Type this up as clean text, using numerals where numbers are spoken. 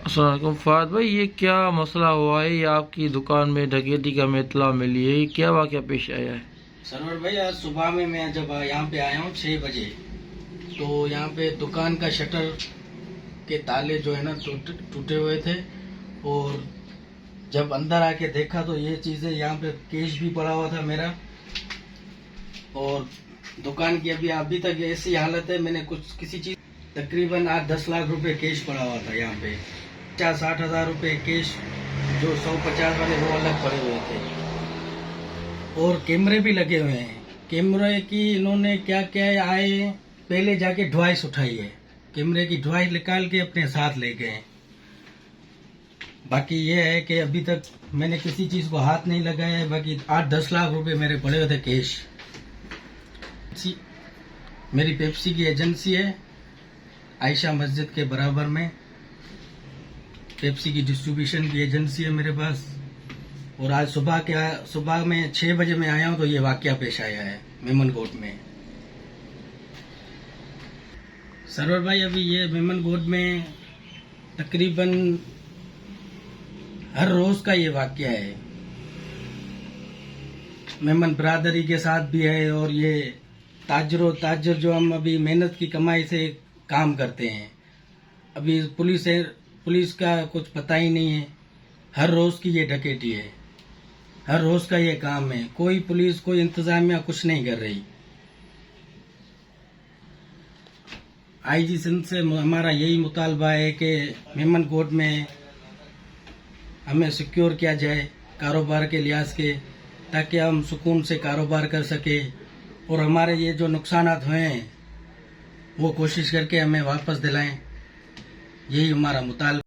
अस्सलाम वालेकुम फ़ाद भाई, ये क्या मसला हुआ है? ये आपकी दुकान में डकैती का हमें इत्तला मिली है, ये क्या वाक़या पेश आया है? सरवर भाई, आज सुबह में मैं जब यहाँ पे आया हूँ 6 बजे, तो यहाँ पे दुकान का शटर के ताले जो है ना टूटे हुए थे। और जब अंदर आके देखा तो ये चीज़ें, यहाँ पे कैश भी पड़ा हुआ था मेरा। और दुकान की अभी तक ऐसी हालत है, मैंने कुछ किसी चीज़ तकरीबन 8-10 लाख रुपए कैश पड़ा हुआ था यहाँ पे। 50-60 हज़ार रुपए कैश जो 150 वाले वो अलग पड़े हुए थे। और कैमरे भी लगे हुए हैं। कैमरे की इन्होंने क्या क्या है, आए पहले जाके डिवाइस उठाई है, कैमरे की डिवाइस निकाल के अपने साथ ले गए। बाकी ये है कि अभी तक मैंने किसी चीज को हाथ नहीं लगाया है। बाकी 8-10 लाख रुपए मेरे पड़े हुए थे कैश। मेरी पेप्सी की एजेंसी है, आयशा मस्जिद के बराबर में पेप्सी की डिस्ट्रीब्यूशन की एजेंसी है मेरे पास। और आज सुबह में 6 बजे मैं आया हूँ तो ये वाकया पेश आया है मेमनकोट में। सरवर भाई, अभी ये मेमनकोट में तकरीबन हर रोज का ये वाकया है। मेमन बरादरी के साथ भी है। और ये ताजर जो हम अभी मेहनत की कमाई से काम करते हैं, अभी पुलिस का कुछ पता ही नहीं है। हर रोज की ये डकैती है, हर रोज का ये काम है। कोई पुलिस, कोई इंतजामिया कुछ नहीं कर रही। आईजी सिंध से हमारा यही मुतालबा है कि मेमनकोट में हमें सिक्योर किया जाए कारोबार के लिहाज के, ताकि हम सुकून से कारोबार कर सके। और हमारे ये जो नुकसानात हुए हैं वो कोशिश करके हमें वापस दिलाएं। यही हमारा मुतालबा।